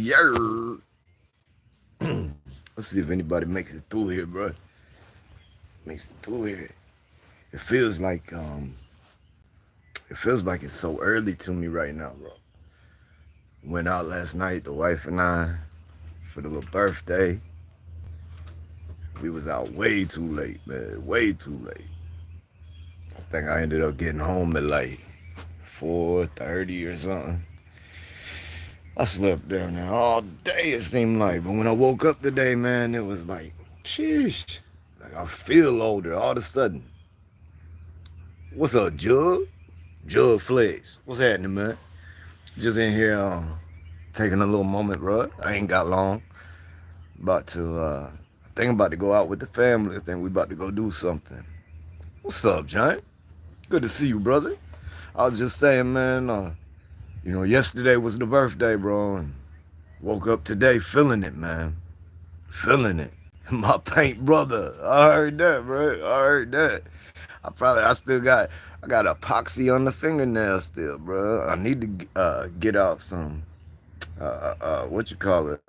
Yeah. Let's see if anybody makes it through here, bro. Makes it through here. It feels like it's so early to me right now, bro. Went out last night, the wife and I, for the little birthday. We was out way too late, man. Way too late. I think I ended up getting home at like 4:30 or something. I slept down there all day, it seemed like. But when I woke up today, man, it was like, sheesh. Like I feel older all of a sudden. What's up, Jug? Jug Flex. What's happening, man? Just in here taking a little moment, bro. I ain't got long. About to, I think I'm about to go out with the family. I think we about to go do something. What's up, Giant? Good to see you, brother. I was just saying, man, yesterday was the birthday, bro, and woke up today feeling it, man. Feeling it. My paint brother. I heard that, bro. I heard that. I got epoxy on the fingernail still, bro. I need to get out some, what you call it?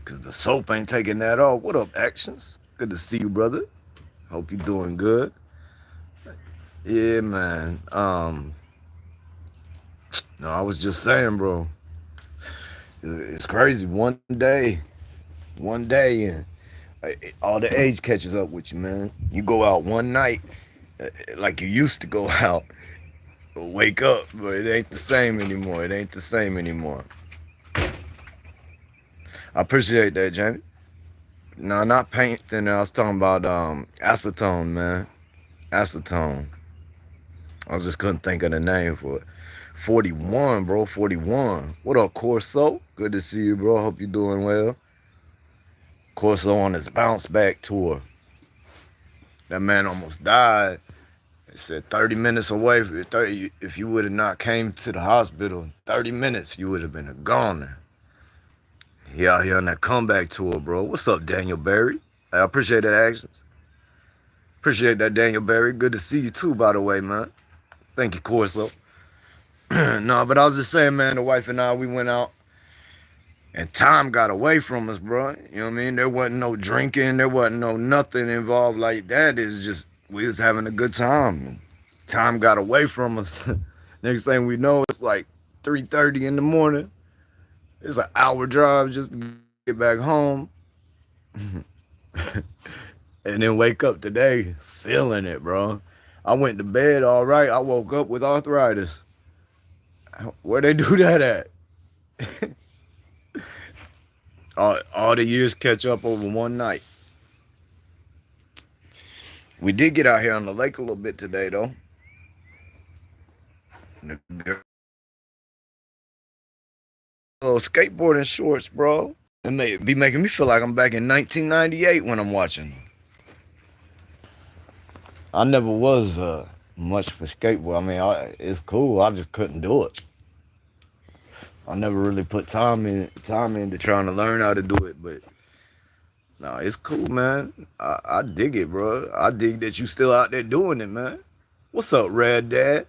Because the soap ain't taking that off. What up, Actions? Good to see you, brother. Hope you doing good. Yeah, man. No, I was just saying, bro. It's crazy. One day, and all the age catches up with you, man. You go out one night, like you used to go out, wake up, but it ain't the same anymore. It ain't the same anymore. I appreciate that, Jamie. No, not paint thinner. I was talking about acetone, man. Acetone. I just couldn't think of the name for it. 41, bro. 41. What up, Corso? Good to see you, bro. Hope you're doing well. Corso on his bounce back tour. That man almost died. It said 30 minutes away. If you would have not came to the hospital, 30 minutes, you would have been a goner. He out here on that comeback tour, bro. What's up, Daniel Berry? I appreciate that actions. Appreciate that, Daniel Berry. Good to see you too, by the way, man. Thank you, Corso. No, but I was just saying, man, the wife and I, we went out and time got away from us, bro. You know what I mean? There wasn't no drinking. There wasn't no nothing involved like that. It's just, we was having a good time. Time got away from us. Next thing we know, it's like 3:30 in the morning. It's an hour drive just to get back home. And then wake up today feeling it, bro. I went to bed all right. I woke up with arthritis. Where they do that at? all the years catch up over one night. We did get out here on the lake a little bit today, though. Oh, skateboarding shorts, bro. It may be making me feel like I'm back in 1998 when I'm watching. I never was much for skateboard. I mean, it's cool. I just couldn't do it. I never really put time into trying to learn how to do it, but no, it's cool, man. I dig it, bro. I dig that you still out there doing it, man. What's up, Red Dad?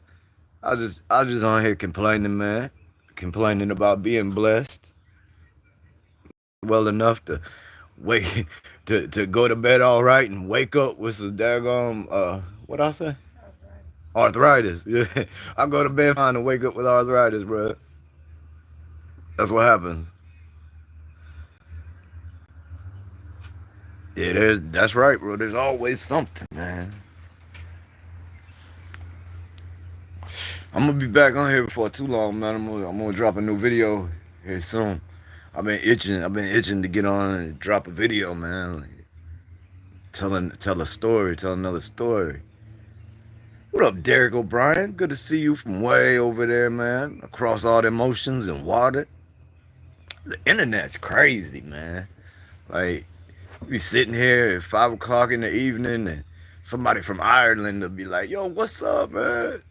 I was just on here complaining, man. Complaining about being blessed well enough to wake to go to bed all right and wake up with some daggone what I say? Arthritis. Yeah. I go to bed fine and wake up with arthritis, bro. That's what happens. Yeah, that's right, bro. There's always something, man. I'm gonna be back on here before too long, man. I'm gonna drop a new video here soon. I've been itching to get on and drop a video, man. Like, tell a story, tell another story. What up, Derek O'Brien? Good to see you from way over there, man. Across all the oceans and water. The internet's crazy, man. Like, you be sitting here at 5 o'clock in the evening and somebody from Ireland will be like, yo, what's up, man?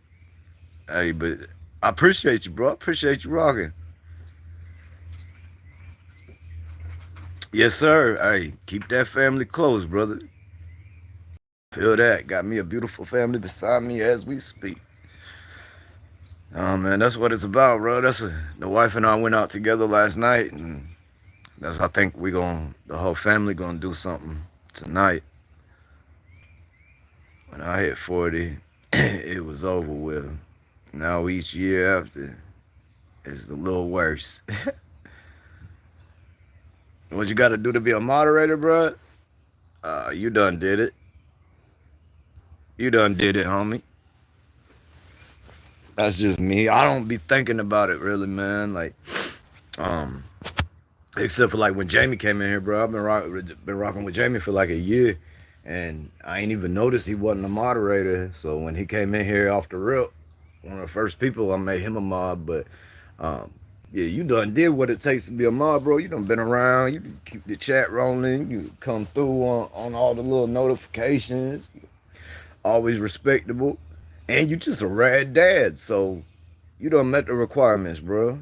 Hey, but I appreciate you, bro. I appreciate you rocking. Yes, sir. Hey, keep that family close, brother. Feel that. Got me a beautiful family beside me as we speak. Oh man, that's what it's about, bro. The wife and I went out together last night, and I think the whole family gonna do something tonight. When I hit 40, it was over with. Now each year after, it's a little worse. What you got to do to be a moderator, bro? You done did it. You done did it, homie. That's just me. I don't be thinking about it really, man. Like, um, except for like when Jamie came in here, bro. I've been rocking with Jamie for like a year, and I ain't even noticed he wasn't a moderator. So when he came in here off the rip, one of the first people I made him a mod. But um, yeah, you done did what it takes to be a mod, bro. You done been around. You keep the chat rolling. You come through on all the little notifications. Always respectable, and you just a rad dad. So you done met the requirements, bro.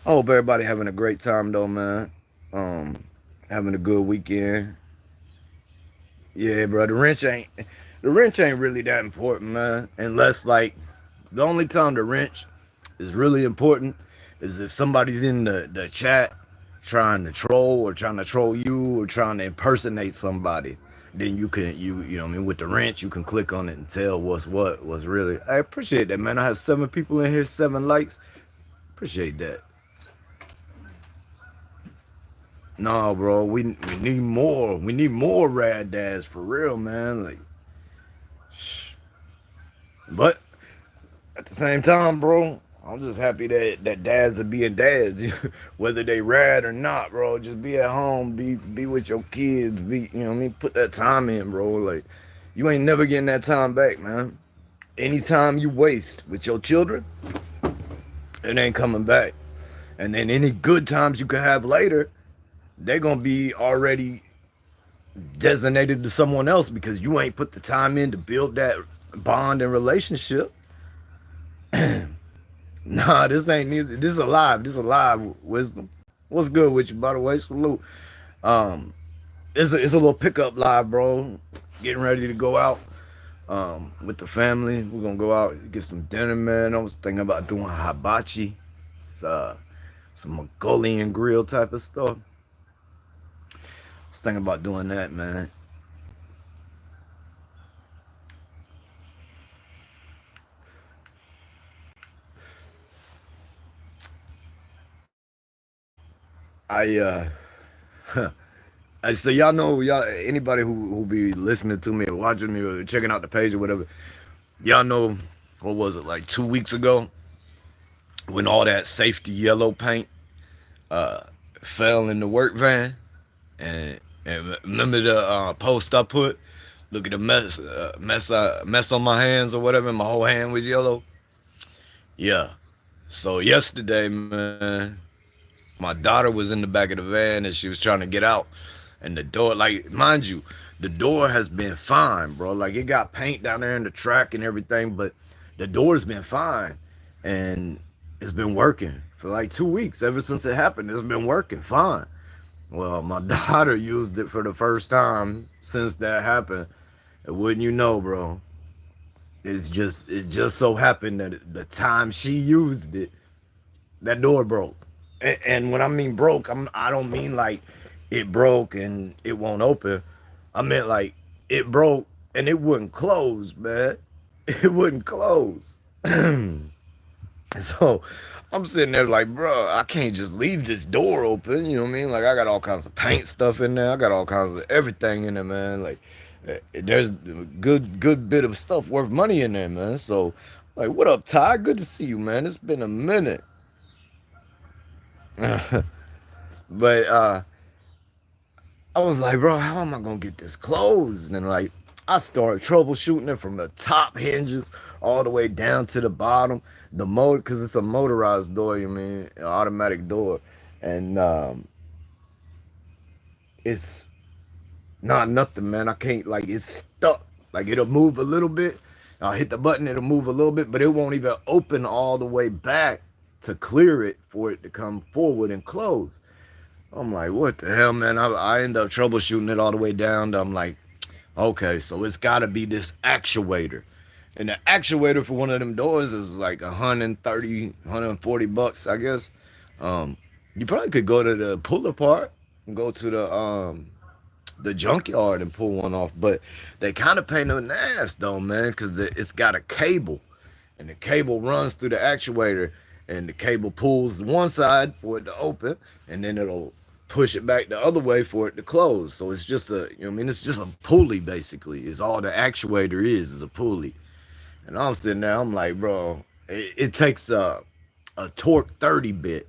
I hope everybody having a great time though, man. Um, Having a good weekend. Yeah, bro. The wrench ain't really that important, man. Unless like the only time the wrench is really important is if somebody's in the chat trying to troll or trying to troll you or trying to impersonate somebody. Then you know what I mean, with the wrench you can click on it and tell what's really. I appreciate that, man. I had 7 people in here, 7 likes. Appreciate that. No, bro, we need more. We need more rad dads for real, man. Like, but at the same time, bro, I'm just happy that dads are being dads, whether they rad or not, bro. Just be at home, be with your kids, be you know what I mean. Put that time in, bro. Like, you ain't never getting that time back, man. Anytime you waste with your children, it ain't coming back. And then any good times you could have later, they're gonna be already designated to someone else because you ain't put the time in to build that bond and relationship. Nah, this ain't neither. This is alive. This is alive wisdom. What's good with you, by the way? Salute. Um, it's a little pickup live, bro. Getting ready to go out with the family. We're gonna go out and get some dinner, man. I was thinking about doing hibachi. It's some Mongolian grill type of stuff. I was thinking about doing that, man. I so y'all know y'all anybody who be listening to me or watching me or checking out the page or whatever, y'all know what was it like 2 weeks ago when all that safety yellow paint uh fell in the work van and remember the post I put, look at the mess on my hands or whatever, my whole hand was yellow. Yeah. So yesterday, man, my daughter was in the back of the van and she was trying to get out, and the door, like, mind you, the door has been fine, bro. Like, it got paint down there in the track and everything, but the door's been fine, and it's been working for like 2 weeks. Ever since it happened, it's been working fine. Well, my daughter used it for the first time since that happened, and wouldn't you know, bro, it just so happened that the time she used it, that door broke. And when I mean broke, I don't mean like it broke and it won't open. I meant like it broke and it wouldn't close, man. It wouldn't close. So I'm sitting there like, bro, I can't just leave this door open. You know what I mean? Like, I got all kinds of paint stuff in there. I got all kinds of everything in there, man. Like, there's a good bit of stuff worth money in there, man. So, like, what up, Ty? Good to see you, man. It's been a minute. But I was like, bro, how am I gonna get this closed? And like, I started troubleshooting it from the top hinges all the way down to the bottom. The motor, because it's a motorized door, you mean, an automatic door, and it's not nothing, man. I can't, like, it's stuck. Like, it'll move a little bit. I'll hit the button, it'll move a little bit, but it won't even open all the way back to clear it for it to come forward and close. I'm like, what the hell, man? I end up troubleshooting it all the way down. I'm like, okay, so it's got to be this actuator. And the actuator for one of them doors is like 130, 140 bucks, I guess. Um, you probably could go to the puller part and go to the junkyard and pull one off. But they kind of pain in the ass though, man, because it's got a cable, and the cable runs through the actuator, and the cable pulls one side for it to open, and then it'll push it back the other way for it to close. So it's just a, you know what I mean, it's just a pulley basically. Is all the actuator is a pulley. And I'm sitting there, I'm like, bro, it takes a torque 30 bit,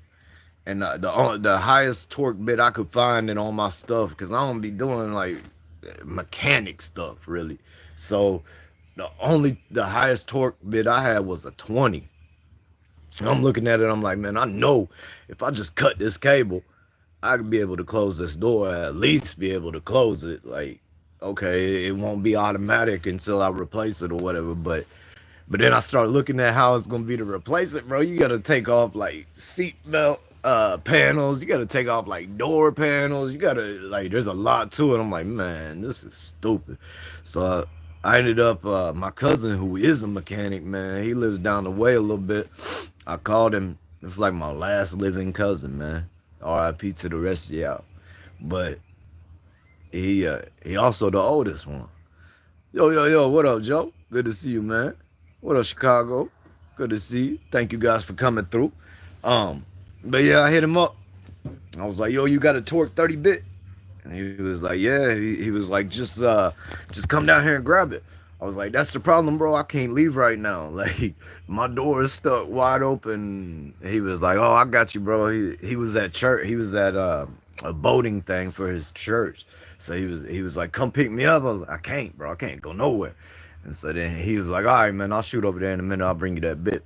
and the highest torque bit I could find in all my stuff, because I don't be doing like mechanic stuff really. So the highest torque bit I had was a 20. And I'm looking at it, I'm like, man, I know if I just cut this cable, I could be able to close this door, at least be able to close it. Like, okay, it won't be automatic until I replace it or whatever, but then I start looking at how it's gonna be to replace it, bro. You gotta take off like seat belt panels, you gotta take off like door panels, you gotta, like, there's a lot to it. I'm like, man, this is stupid. So I ended up my cousin, who is a mechanic, man, he lives down the way a little bit. I called him. It's like my last living cousin, man. R.I.P. to the rest of y'all. But he also the oldest one. Yo, what up, Joe? Good to see you, man. What up, Chicago? Good to see you. Thank you guys for coming through. But yeah, I hit him up. I was like, yo, you got a torque 30 bit? And he was like, yeah. He was like, just come down here and grab it. I was like, that's the problem, bro. I can't leave right now. Like, my door is stuck wide open. He was like, oh, I got you, bro. He was at church. He was at a boating thing for his church. So he was like, come pick me up. I was like, I can't, bro. I can't go nowhere. And so then he was like, all right, man, I'll shoot over there in a minute. I'll bring you that bit.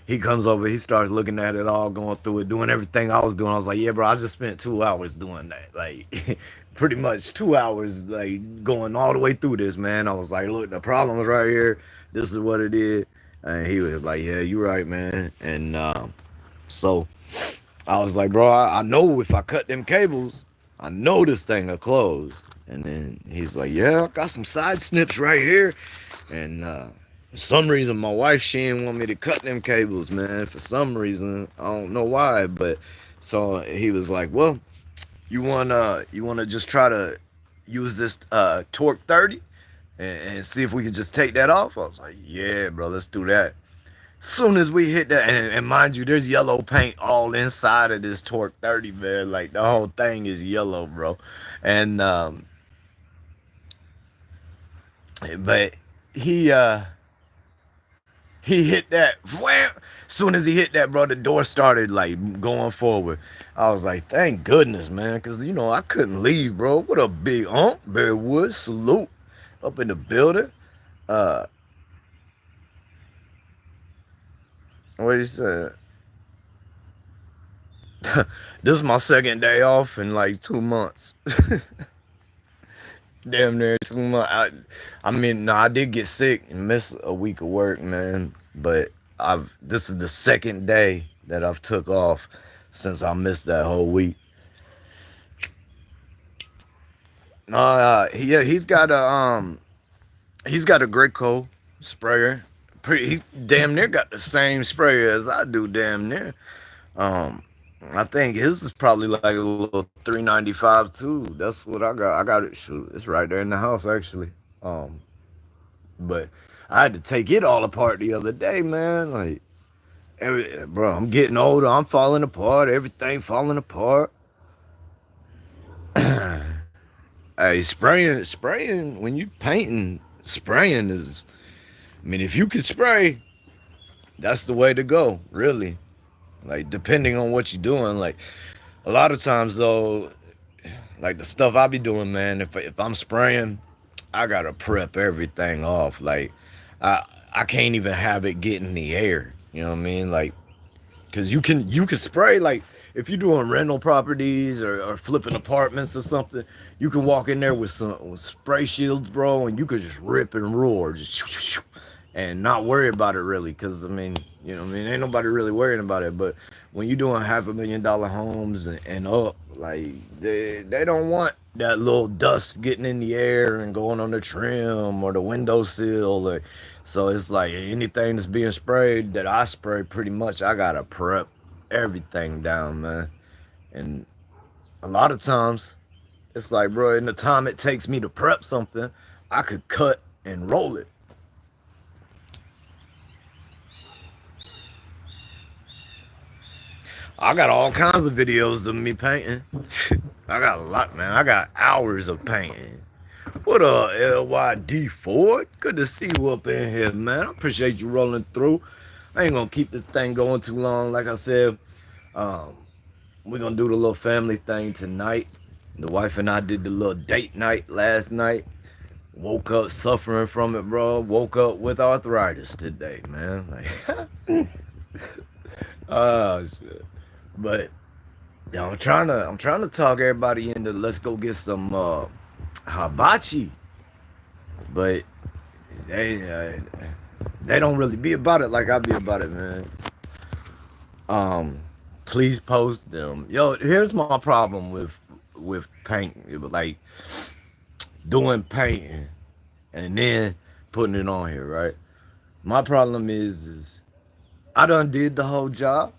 He comes over. He starts looking at it all, going through it, doing everything I was doing. I was like, yeah, bro, I just spent 2 hours doing that. Like, pretty much 2 hours, like, going all the way through this, man. I was like, look, the problem is right here. This is what it is. And he was like, yeah, you're right, man. And so I was like, bro, I know if I cut them cables, I know this thing will close. And then he's like, yeah, I got some side snips right here. And for some reason, my wife, she didn't want me to cut them cables, man. For some reason, I don't know why. But so he was like, well, you wanna just try to use this torque 30 and see if we could just take that off? I was like, yeah, bro, let's do that. Soon as we hit that, and mind you, there's yellow paint all inside of this torque 30, man. Like, the whole thing is yellow, bro. And but he hit that. Wham! Soon as he hit that, bro, the door started like going forward. I was like, thank goodness, man, because I couldn't leave, bro. What a big Barry Woods, salute up in the building. What he said? This is my second day off in like 2 months. Damn near 2 months. I mean, no, I did get sick and miss a week of work, man. But this is the second day that I've took off since I missed that whole week. Yeah, he's got a Graco sprayer. He damn near got the same sprayer as I do, damn near. I think his is probably like a little 395 too. That's what I got. I got it. Shoot, it's right there in the house actually. But I had to take it all apart the other day, man. Like, bro, I'm getting older. I'm falling apart. Everything falling apart. Hey, spraying when you painting, spraying is. I mean, if you could spray, that's the way to go, really. Like, depending on what you're doing. Like, a lot of times, though, like, the stuff I be doing, man, if I'm spraying, I gotta prep everything off. Like, I can't even have it get in the air. You know what I mean? Like, because you can spray, like, if you're doing rental properties or flipping apartments or something, you can walk in there with spray shields, bro, and you could just rip and roar. Just, and not worry about it really, because I mean, you know, I mean, ain't nobody really worrying about it. But when you doing $500,000 homes and up, like they don't want that little dust getting in the air and going on the trim or the windowsill, or so it's like anything that's being sprayed that I spray, pretty much I gotta prep everything down, man. And a lot of times it's like, bro, in the time it takes me to prep something, I could cut and roll it. I got all kinds of videos of me painting. I got a lot, man. I got hours of painting. What up, LYD Ford? Good to see you up in here, man. I appreciate you rolling through. I ain't gonna keep this thing going too long. Like I said, um, we're gonna do the little family thing tonight. The wife and I did the little date night last night. Woke up suffering from it, bro. Woke up with arthritis today, man. Like, oh shit. But yeah, I'm trying to talk everybody into let's go get some hibachi, but they don't really be about it like I be about it, man. Um, please post them. Yo, here's my problem with paint, like doing painting and then putting it on here, right? My problem is I done did the whole job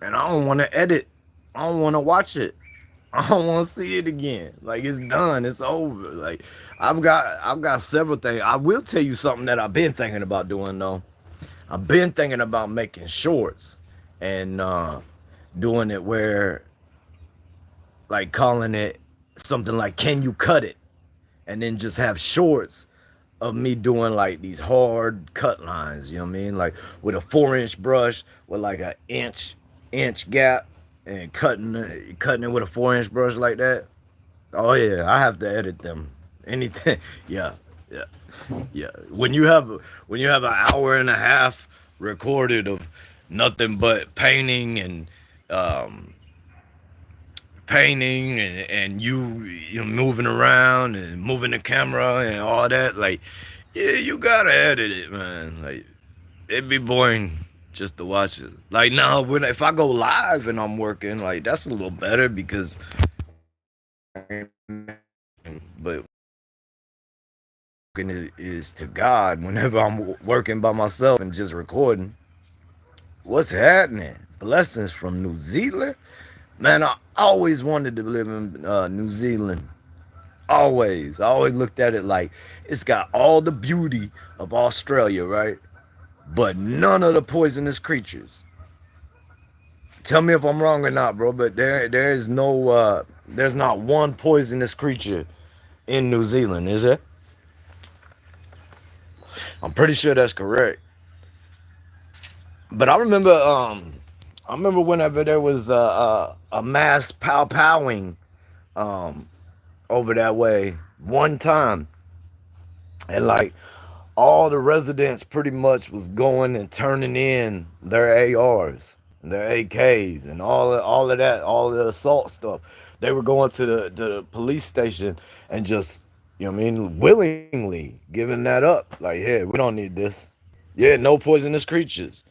and I don't want to edit. I don't want to watch it. I don't want to see it again. Like it's done. It's over. Like I've got several things. I will tell you something that I've been thinking about doing though. I've been thinking about making shorts and doing it where like calling it something like "Can you cut it?" and then just have shorts of me doing like these hard cut lines. You know what I mean? Like with a 4-inch brush with like an inch gap and cutting it with a 4-inch brush like that. Oh yeah, I have to edit them. Anything, yeah, yeah, yeah. When you have an hour and a half recorded of nothing but um, painting and you moving around and moving the camera and all that, like, yeah, you gotta edit it, man. Like it'd be boring just to watch it. Like now, when if I go live and I'm working, like that's a little better because but is to God whenever I'm working by myself and just recording. What's happening? Blessings from New Zealand. Man, I always wanted to live in New Zealand. Always. I always looked at it like it's got all the beauty of Australia, right? But none of the poisonous creatures. Tell me if I'm wrong or not, bro, but there is no there's not one poisonous creature in New Zealand, is there? I'm pretty sure that's correct. But I remember whenever there was a mass powing um over that way one time, and like all the residents pretty much was going and turning in their ARs, their AKs, and all of that, all of the assault stuff. They were going to the police station and just, you know what I mean, willingly giving that up. Like, yeah, we don't need this. Yeah, no poisonous creatures.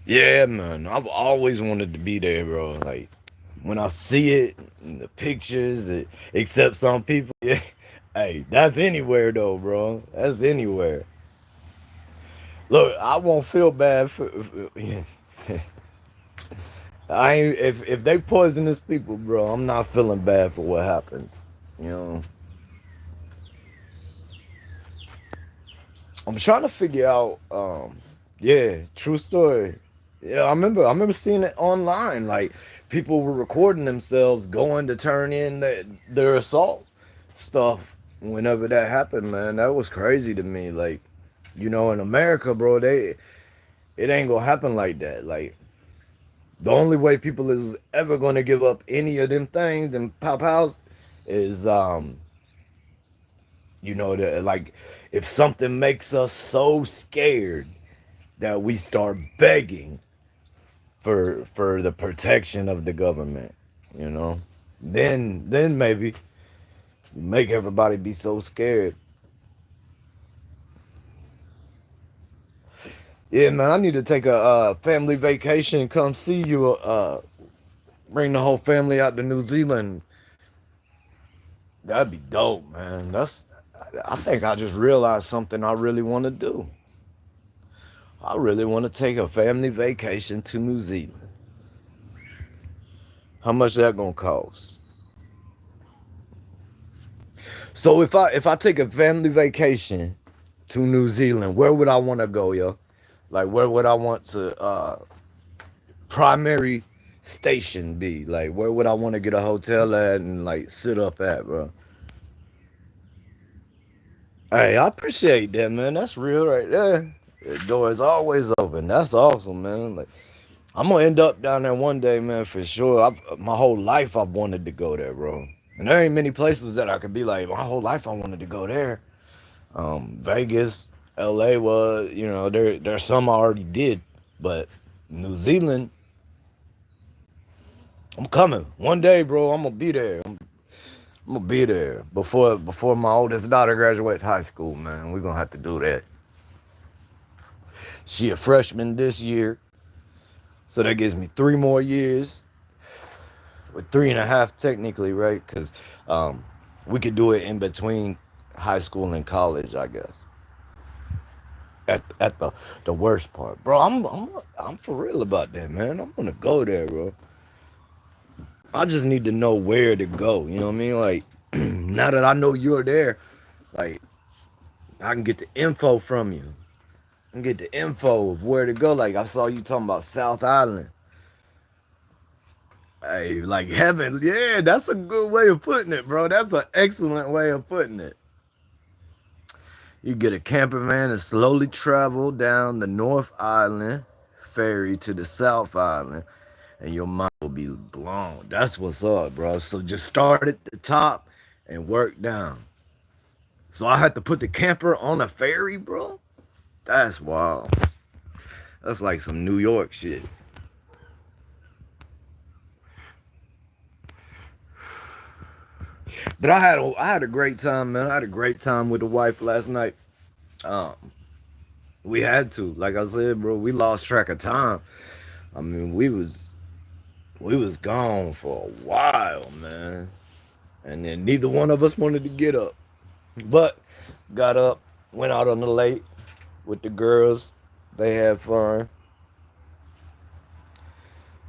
Yeah, man, I've always wanted to be there, bro. Like when I see it in the pictures, except some people, yeah. Hey, that's anywhere though, bro. That's anywhere. Look, I won't feel bad yeah. I ain't, if they poisonous people, bro, I'm not feeling bad for what happens. You know, I'm trying to figure out. Yeah, true story. Yeah, I remember seeing it online. Like people were recording themselves going to turn in their assault stuff whenever that happened. Man, that was crazy to me. Like, you know, in America, bro, it ain't gonna happen like that. Like the only way people is ever gonna give up any of them things, them pow pows, is like if something makes us so scared that we start begging for the protection of the government, you know, then maybe make everybody be so scared. Yeah, man, I need to take a family vacation and come see you. Bring the whole family out to New Zealand. That'd be dope, man. I think I just realized something I really want to do. I really want to take a family vacation to New Zealand. How much that gonna cost? So if I take a family vacation to New Zealand, where would I want to go, yo? Like where would I want to primary station be? Like where would I want to get a hotel at and like sit up at, bro? Hey, I appreciate that, man. That's real right there. The door is always open. That's awesome, man. Like I'm gonna end up down there one day, man, for sure. My whole life I've wanted to go there, bro. And there ain't many places that I could be like, my whole life I wanted to go there. Vegas, LA was, there's some I already did, but New Zealand, I'm coming one day, bro. I'm gonna be there. I'm gonna be there before my oldest daughter graduates high school, man. We're gonna have to do that. She a freshman this year, so that gives me 3 more years, with 3.5 technically, right? Because we could do it in between high school and college, I guess. At the worst part, bro. I'm for real about that, man. I'm gonna go there, bro. I just need to know where to go. You know what I mean? Like now that I know you're there, like I can get the info from you. I can get the info of where to go. Like I saw you talking about South Island. Hey, like heaven. Yeah, that's a good way of putting it, bro. That's an excellent way of putting it. You get a camper van and slowly travel down the North Island ferry to the South Island, and your mind will be blown. That's what's up, bro. So just start at the top and work down. So I had to put the camper on a ferry, bro. That's wild. That's like some New York shit. But I had a great time, man. I had a great time with the wife last night. Um, we had to, like I said, bro. We lost track of time. I mean, we was gone for a while, man. And then neither one of us wanted to get up, but got up, went out on the lake with the girls. They had fun.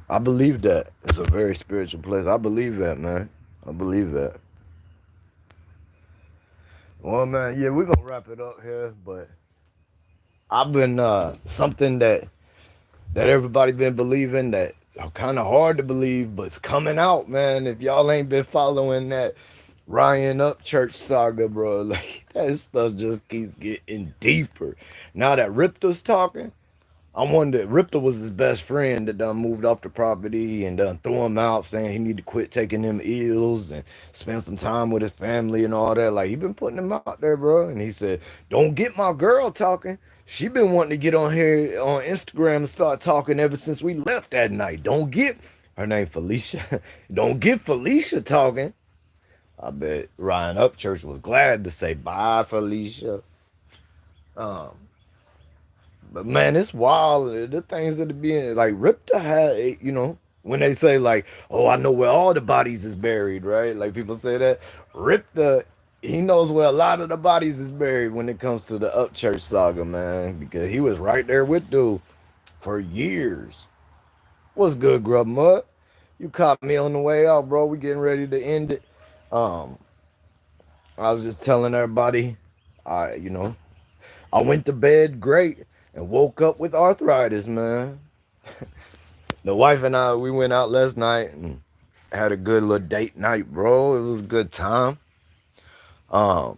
I believe that it's a very spiritual place. I believe that, man. I believe that. Well, man, yeah, we're gonna wrap it up here, but I've been something that everybody been believing that kind of hard to believe, but it's coming out, man. If y'all ain't been following that Ryan Upchurch saga, bro, like that stuff just keeps getting deeper. Now that Ripta's talking, I wonder, Ripta was his best friend that done moved off the property and done threw him out, saying he need to quit taking them ills and spend some time with his family and all that. Like he been putting him out there, bro. And he said, "Don't get my girl talking. She been wanting to get on here on Instagram and start talking ever since we left that night. Don't get her name Felicia. Don't get Felicia talking." I bet Ryan Upchurch was glad to say bye, Felicia. Um, but man, it's wild. The things that are being like Ripta had, when they say like, "Oh, I know where all the bodies is buried," right? Like people say that Ripta, he knows where a lot of the bodies is buried when it comes to the Upchurch saga, man, because he was right there with dude for years. What's good, Grub Mud? You caught me on the way out, bro. We getting ready to end it. Um, I was just telling everybody, I went to bed great and woke up with arthritis, man. The wife and I, we went out last night and had a good little date night, bro. It was a good time. Um,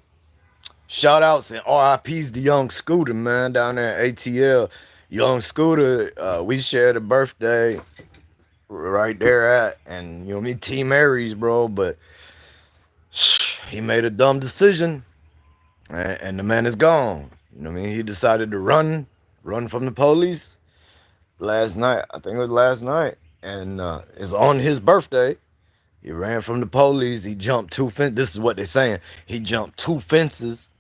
Shout outs and RIPs to Young Scooter, man, down there at ATL. Young Scooter, we shared a birthday right there at, and me, Team Aries, bro, but he made a dumb decision, and the man is gone. You know what I mean? He decided to run from the police last night. I think it was last night, and it's on his birthday. He ran from the police. He jumped 2 fences. This is what they're saying. He jumped 2 fences,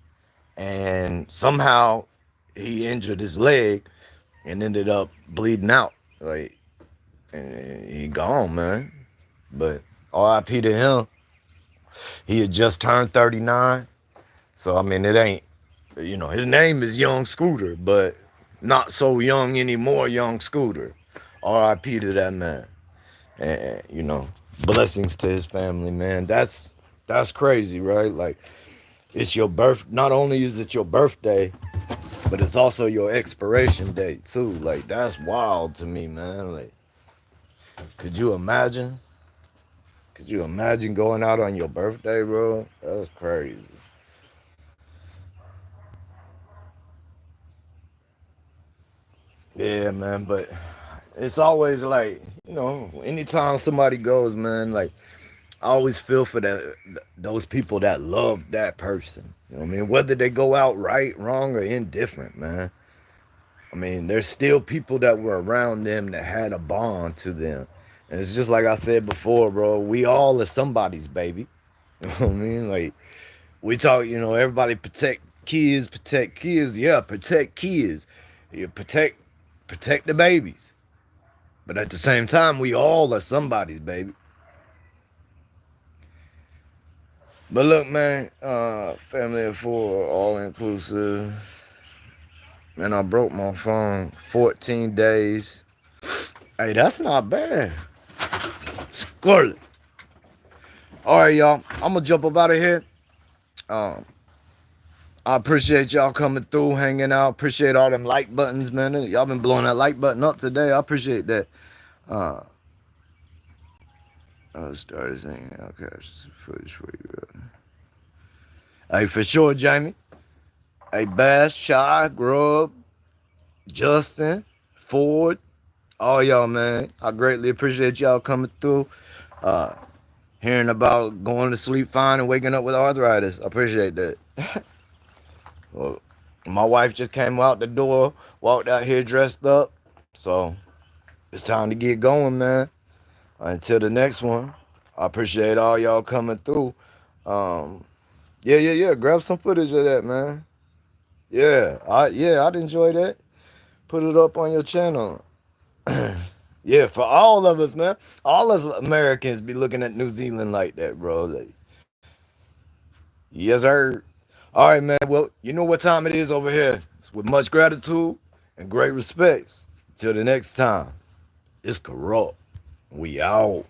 and somehow he injured his leg. and ended up bleeding out. Like, and he gone, man. But RIP to him. He had just turned 39. So, I mean, it ain't, his name is Young Scooter, but not so young anymore, Young Scooter. RIP to that man. And, blessings to his family, man. That's crazy, right? Like, it's your birth. Not only is it your birthday, but it's also your expiration date, too. Like, that's wild to me, man. Like, could you imagine? Could you imagine going out on your birthday, bro? That's crazy. Yeah, man, but it's always like, anytime somebody goes, man, like I always feel for those people that love that person. You know what I mean? Whether they go out right, wrong, or indifferent, man. I mean, there's still people that were around them that had a bond to them. And it's just like I said before, bro, we all are somebody's baby. You know what I mean? Like we talk, everybody protect kids. Yeah, protect kids. You protect the babies. But at the same time, we all are somebody's baby. But look, man, family of four, all inclusive. Man, I broke my phone 14 days. Hey, that's not bad. Scarlet. All right, y'all. I'm going to jump up out of here. Um, I appreciate y'all coming through, hanging out. Appreciate all them like buttons, man. Y'all been blowing that like button up today. I appreciate that. I started saying, okay, footage for you. Hey, for sure, Jamie. Hey, Bass, Shy, Grub, Justin, Ford, all y'all, man. I greatly appreciate y'all coming through. Hearing about going to sleep fine and waking up with arthritis. I appreciate that. Well, my wife just came out the door, walked out here dressed up. So it's time to get going, man. Until the next one. I appreciate all y'all coming through. Yeah. Grab some footage of that, man. I'd enjoy that. Put it up on your channel. Yeah, for all of us, man. All us Americans be looking at New Zealand like that, bro. Like, yes, sir. All right, man. Well, you know what time it is over here. It's with much gratitude and great respects. Till the next time, it's Corrupt. We out.